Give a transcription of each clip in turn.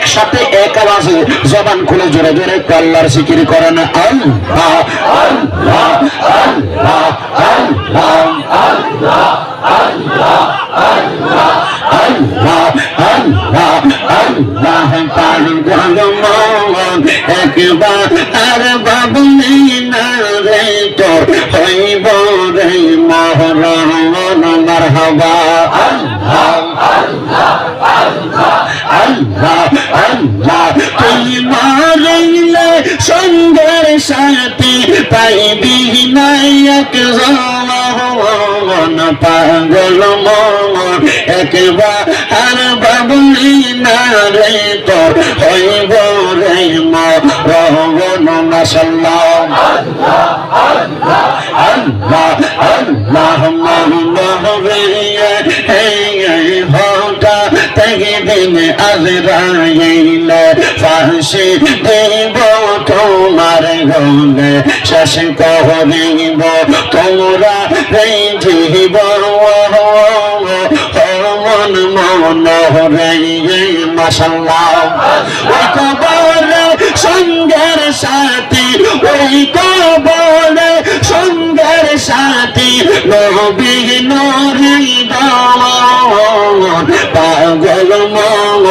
একসাথে এক আওয়াজে জবান খুলে জোরে জোরে আল্লাহর জিকির করেন আল্লাহ আল্লাহ আল্লাহ আল্লাহ আল্লাহ আল্লাহ আল্লাহ আল্লাহ আল্লাহ আল্লাহ পাগল মন একবার আর বাবুনি না রে তোর হইব রে মহরম মারহাবা আল্লাহ আল্লাহ আল্লাহ আল্লাহ আল্লাহ তুই মারিলে সঙ্গের সাথী পাইবি নায়ক জমান পাগল মন একবার আর বাবুনি না রে তোর হইব রে মরণ মাশাআল্লাহ আল্লাহ আল্লাহ আল্লাহ আল্লাহ মাওলা রে হে হোটা তেগে দিন আজরাইল ফাঁসি দেব তোমার গলে শেষ করিব তোমরা রে জীব মন মন রে মাশাআল্লাহ ওই কবরে সঙ্গের সাথী ওই কবরে সঙ্গের সাথী নবী নূরি দাওয়ান পাগল মন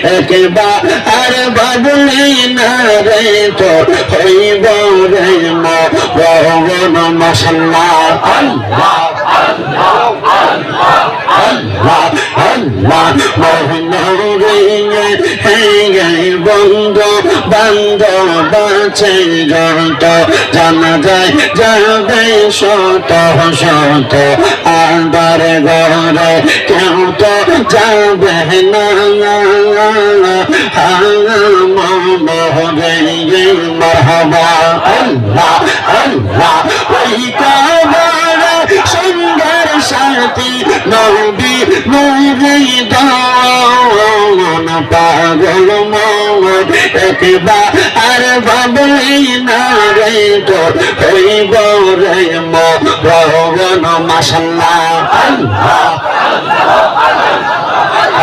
একবার আর বাবুলি না রে তো হইব রে মরণ মাশাআল্লাহ আল্লাহ আল্লাহ আল্লাহ আল্লাহ আল্লাহ মহনরে হে বন্ধু বান্ধব আছে যত জানা যায় যাবে শত শত আবার ঘরে কেউ তো যাবে না মহরে মারহাবা আল্লাহ আল্লাহ ওই কাবারে সুন্দর সাথী নবী নূরে দাওয়ান পাগল মন একবার আর বাবুই না রে তোর হইব রে মরণ মাশাআল্লাহ আল্লাহ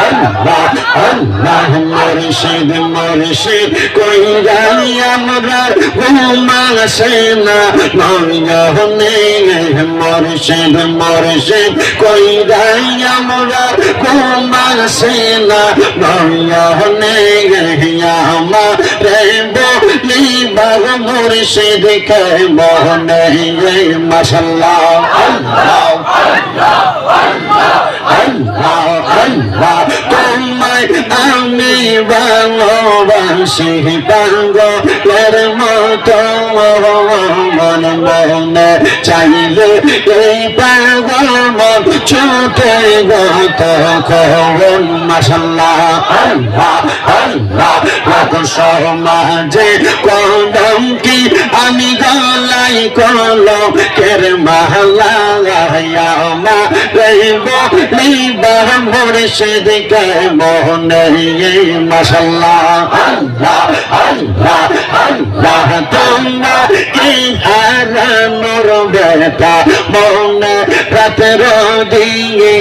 আল্লাহ আল্লাহ মুর্শিদ মুর্শিদ কইরা আমরা ঘুমাসে না নয়নে মুর্শিদ মুর্শিদ কইরা আমরা ঘুমাসে না নয়নে আমারে বলি বাগ মুর্শিদ কে মোহনে মাশাআল্লাহ আল্লাহ আল্লাহ আল্লাহ আল্লাহ আল্লাহ তোমায় আমি ভালোবাসি পাগলের মতো মন মনে চাইলে এই পাগল মন ছুটে গত কখন মাশাআল্লাহ আল্লাহ আল্লাহ লোক সমাজে কদম কি আমি গলাই কলম কের মালা লিবাহ মুর্শিদ কে মোহনে মাশাআল্লাহ আল্লাহ আল্লাহ আল্লাহ তোমরা কি হারানোর বেটা মনে রাতের দিয়ে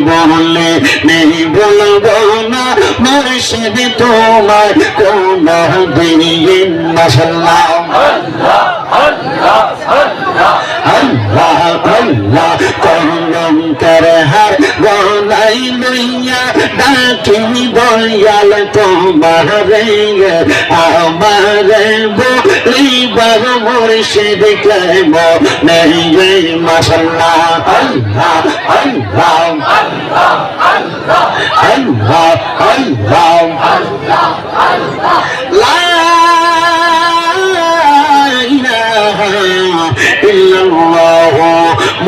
বলে নেই বলবো না মুর্শিদ তোমার কোন দিন মাশাআল্লাহ আল্লাহ আল্লাহ আল্লাহ আল্লাহ আল্লাহ কলম করে হার গলাই লইয়া ডাকি দয়াল তোমারে আমারে বলিবার মুর্শিদ কে মনে মাশাআল্লাহ আল্লাহ আল্লাহ আল্লাহ আল্লাহ আল্লাহ আল্লাহ আল্লাহ আল্লাহ লা ইলাহা ইল্লাল্লাহ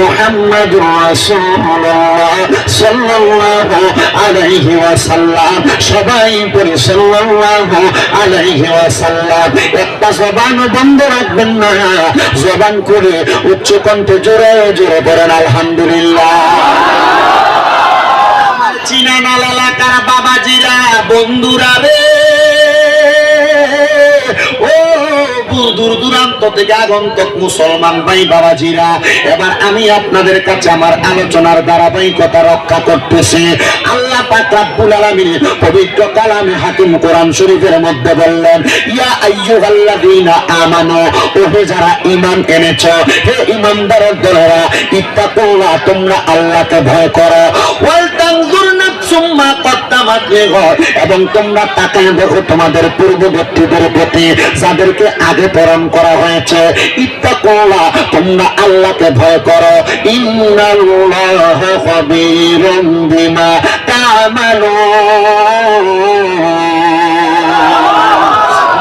মুহাম্মাদুর রাসূলুল্লাহ সাল্লাল্লাহু আলাইহি ওয়াসাল্লাম সবাই পড়ে সাল্লাল্লাহু আলাইহি ওয়াসাল্লাম একটা জবান বন্ধ রাখবেন না জবান করে উচ্চ কণ্ঠে জোরে জোরে পড়েন আলহামদুলিল্লাহ চিনা নালা এলাকার বাবাজিরা বন্ধুরা রে ও দূর দূরান্ত থেকে আগন্তুক মুসলমান ভাই বাবাজিরা, এবার আমি আপনাদের কাছে আমার আলোচনার ধারাবাহিকতা রক্ষা করতেছি। আল্লাহ পাক রব্বুল আলামিন পবিত্র কালামে হাকিম কোরআন শরীফের মধ্যে বললেন, ইয়া আইয়ুহাল্লাযীনা আমানু, ওহে যারা ঈমান এনেছো, হে ঈমানদারের দলেরা, ইত্তাকুল্লাহ, তোমরা আল্লাহকে ভয় করো, ওয়াল তানজুর নাফসুম মা কদ্দামাত লিগাদ, এবং তোমরা তাকায় দেখো তোমাদের পূর্ববর্তীদের প্রতি যাদেরকে আগে প্রেরণ করা হয়েছে। ইত্তাকুল্লাহ, তোমরা আল্লাহকে ভয় করো। ইন্নাল্লাহা খাবীরুম বিমা তা'মালুন,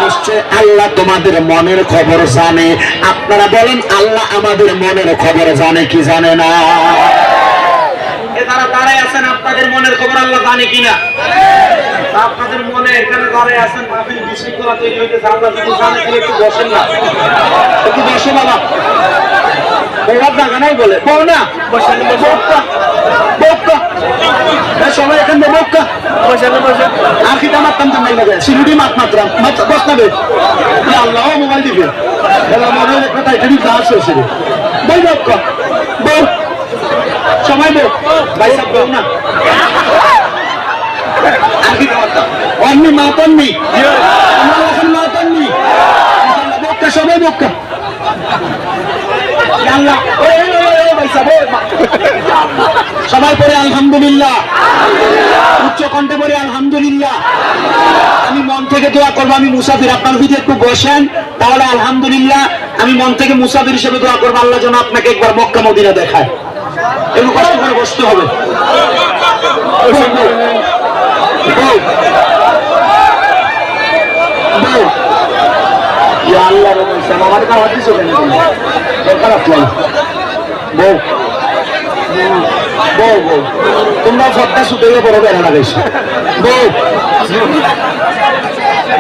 নিশ্চয় আল্লাহ তোমাদের মনের খবর জানে। আপনারা বলেন, আল্লাহ আমাদের মনের খবর জানে কি জানে না? তারা দাঁড়ায় আছেন, আপনাদের মনের খবর আল্লাহ জানে কিনা? আপনাদের মনে এখানে দাঁড়ায় আছেন, মাহফিল বিশৃঙ্খলা তৈরি হইতেছে, আল্লাহ যদি জানে তাহলে একটু বসেন না, একটু বসো বাবা। বলার জায়গা নাই বলে বল না, বসেন বক্কা বক্কা, সবাই এখান থেকে বক্কা বসেন বসেন। আর কি মারতাম তো নাই লাগে, সিলুটি মাত মাত্রাম বস না বে, আল্লাহ মোবাইল দিবে মনে কথা এটা যা আছে বল বক্কা বল, সবাই বল ভাই সব বল না। আর কি মারতাম অন্নি মাতাননি, আমরা এখন মাতাননি, বক্কা সবাই বক্কা। সবাই পড়ে আলহামদুলিল্লাহ, উচ্চ কণ্ঠে পড়ে আলহামদুলিল্লাহ। আমি মন থেকে দোয়া করবো, আমি মুসাফির, আপনার যদি একটু বসেন তাহলে আলহামদুলিল্লাহ। আমি মন থেকে মুসাফির হিসেবে দোয়া করবো, আল্লাহ যেন আপনাকে একবার মক্কা মদিনা দেখায়। একটু কষ্ট করে বসতে হবে। আল্লাহ আমার খাওয়া দিচ্ছ কেন? দরকার আসলাম বউ বউ বউ, তোমরা সবটা সুতোই বড় বেড়া লাগাইছো। বউ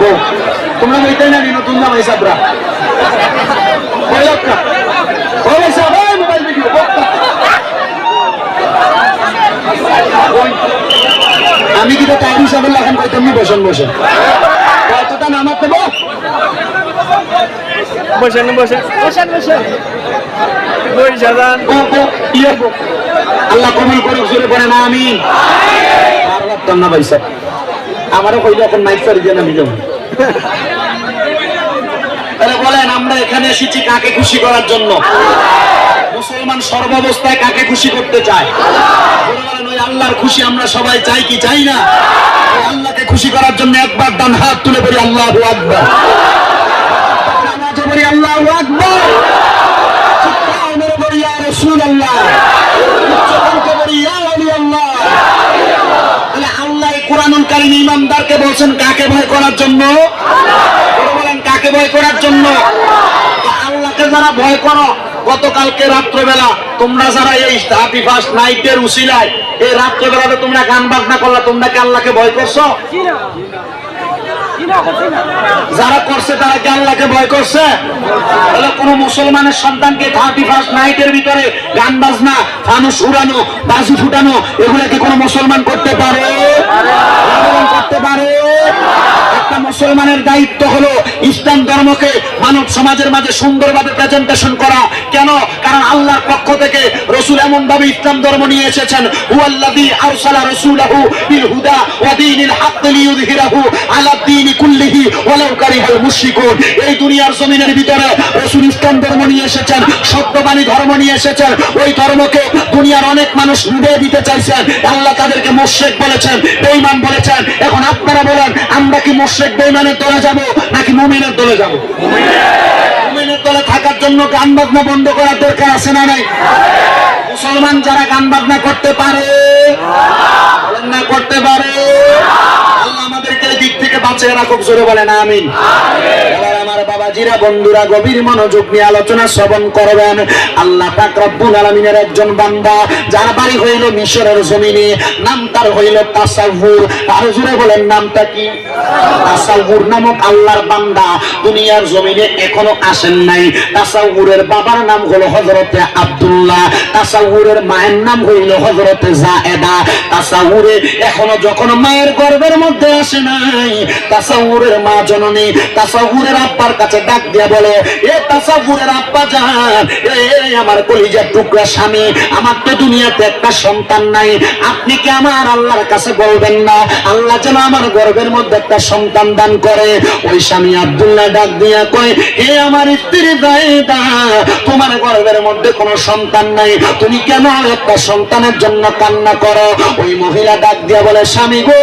বউ, তোমরা বইটাই না নিন, তোমরা ভাই সাবরা মোবাইল ভিডিও। আমি কিন্তু টাইম হিসাবে লাগান পাই, তুমি বসেন বসেন, কতটা নামার দেবো? বসেন বসেন বসেন বসেন। আল্লাহ কবুল করুক, জোরে পড়ে না আমি আর লাগতাম না ভাই সাহেব, আমারও কইলে এখন মাইক সারি দিয়ে নামি যাবো। তাহলে বলেন, আমরা এখানে এসেছি কাকে খুশি করার জন্য? মুসলমান সর্বাবস্থায় কাকে খুশি করতে চায়? বলেন, ওই আল্লাহর খুশি আমরা সবাই চাই কি চাই না? ওই আল্লাহকে খুশি করার জন্য একবার ডান হাত তুলে বলি আল্লাহু আকবার, বলি আল্লাহু আকবার, বলি ইয়া রাসূলুল্লাহ, বলি ইয়া ওয়ালিয়াল্লাহ। তাহলে আল্লাহ কুরআনুল কারীম ইমানদারকে বলছেন কাকে ভয় করার জন্য? বলেন, কাকে ভয় করার জন্য? আল্লাহকে যারা ভয় করো, গতকালকে রাত্রবেলা তোমরা যারা এই হ্যাপি ফার্স্ট নাইটের উসিলায় এই রাত্রবেলাতে তোমরা গান বাজনা করলা, তোমরা কি আল্লাহকে ভয় করছো? যারা করছে তারা কি আল্লাহকে ভয় করছে? তাহলে কোন মুসলমানের সন্তানকে 31st নাইটের ভিতরে গান বাজনা, ফানুস উড়ানো, বাজি ফুটানো, এগুলা কি কোন মুসলমান করতে পারে? করতে পারে? একটা মুসলমানের দায়িত্ব হলো ইসলাম ধর্মকে মানব সমাজের মাঝে সুন্দরভাবে প্রেজেন্টেশন করা। কেন? কারণ আল্লাহর পক্ষ থেকে রাসূল এমন ভাবে ইসলাম ধর্ম নিয়ে এসেছেন, হুয়াল্লাযী আরসালা রাসূলাহু বিল হুদা ওয়া দীনিল হক লিইয়ুযহিরাহু আলা দ্বীনি কুল্লিহি ওয়ালাউ কারিহাল মুশরিকুন। এই দুনিয়ার জমিনের ভিতরে রাসূল ইসলাম ধর্ম নিয়ে এসেছেন, সত্যবাদী ধর্ম নিয়ে এসেছেন। ওই ধর্মকে দুনিয়ার অনেক মানুষ নিয়ে দিতে চাইছেন, আল্লাহ তাদেরকে মুশরিক বলেছেন, বেঈমান বলেছেন। এখন আপনারা বলেন, আমরা কি মুশরিক বেঈমানের দলে যাব নাকি মুমিনের দলে যাব? মুমিনের দলে থাকার জন্য গান বাজনা বন্ধ করার দরকার আছে না নাই? মুসলমান যারা গান বাজনা করতে পারে না করতে পারে, আল্লাহ আমাদেরকে এই দিক থেকে বাঁচিয়ে রাখুক, জোরে বলেন আমিন। এবার আমার বাবাজিরা, বন্ধুরা, গভীর মনোযোগ নিয়ে আলোচনা শ্রবণ করবেন। আল্লাহ পাক রব্বুল আলামিনের একজন বান্দা, যার বাড়ি হইল মিশরের জমিনে, নাম তার হইল তাসাউর। আর জোরে বলেন, নামটা কি? তাসাউর নামক আল্লাহর বান্দা দুনিয়ার জমিনে এখনো আসেন নাই। তাসাউরের বাবার নাম হলো হযরতে আব্দুল্লাহ, তাসাউরের মায়ের নাম হইল হযরতে যায়েদা। তাসাউরে এখনো যখন মায়ের গর্ভের মধ্যে আসে নাই, তাসাউরের মা জননী তাসাউরের আব্বার কাছে কাছে ডাক দিয়া বলে, এ তাসাউফের আব্বা জান, এ আমার কলিজার টুকরা স্বামী, আমার তো দুনিয়াতে একটা সন্তান নাই, আপনি কি আমার আল্লাহর কাছে বলবেন না আল্লাহ যেন আমার গর্ভের মধ্যে একটা সন্তান দান করে? ওই স্বামী আব্দুল্লাহ ডাক দিয়া কয়, হে আমার স্ত্রী যায়েদা, তোমার গর্ভের মধ্যে কোনো সন্তান নাই, তুমি কেন একটা সন্তানের জন্য কান্না করো? ওই মহিলা ডাক দিয়া বলে, স্বামী গো,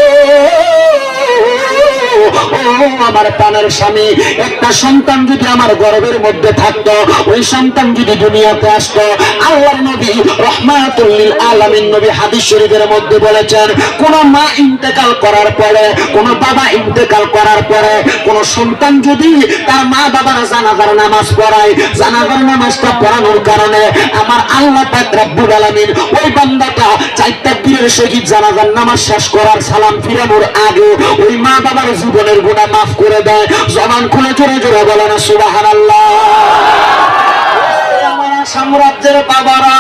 আমার প্রাণের স্বামী, একটা সন্তান যদি আমার গর্ভের মধ্যে থাকতো, ওই সন্তান যদি দুনিয়াতে আসতো, আল্লাহর নবী রাহমাতুল লিল আলামিন নবী হাদিস শরীফের মধ্যে বলেছেন, কোন মা ইন্তেকাল করার পরে, কোন বাবা ইন্তেকাল করার পরে, কোন সন্তান যদি তার মা বাবার জানাজার নামাজ পড়ায়, জানাজার নামাজটা পড়ানোর কারণে আমার আল্লাহ পাক রব্বুল আলামিন ওই বান্দাটা চারটা দিনের শহীদ জানাজার নামাজ শেষ করার সালাম ফিরানোর আগে ওই মা বাবার জীবনের গুনাহ মাফ করে দেয়। জবান খুলে জোরে জোরে বলে না সুবহানাল্লাহ। সাম্রাজ্যের বাবারা,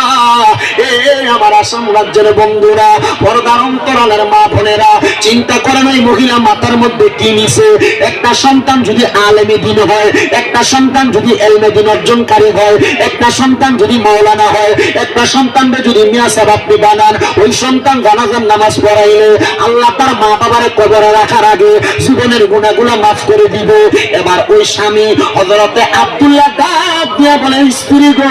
আমার সাম্রাজ্যের বন্ধুরা, পর্দার অন্তরালের মা বোনেরা, চিন্তা করেন ওই মহিলা মাথার মধ্যে কি নিছে? একটা সন্তান যদি আলেমে দ্বীন হয়, একটা সন্তান যদি ইলমে দ্বীন অর্জনকারী হয়, একটা সন্তান যদি মাওলানা হয়, একটা সন্তানকে যদি মিয়া সাহেব আপনি বানান, ওই সন্তান জানাজার নামাজ পড়াইলে আল্লাহ তার মা বাবার কবরে রাখার আগে জীবনের গুনাহগুলো মাফ করে দিবে। এবার ওই স্বামী হযরতে আব্দুল্লাহ ডাক দিয়া বলে, স্ত্রী গো,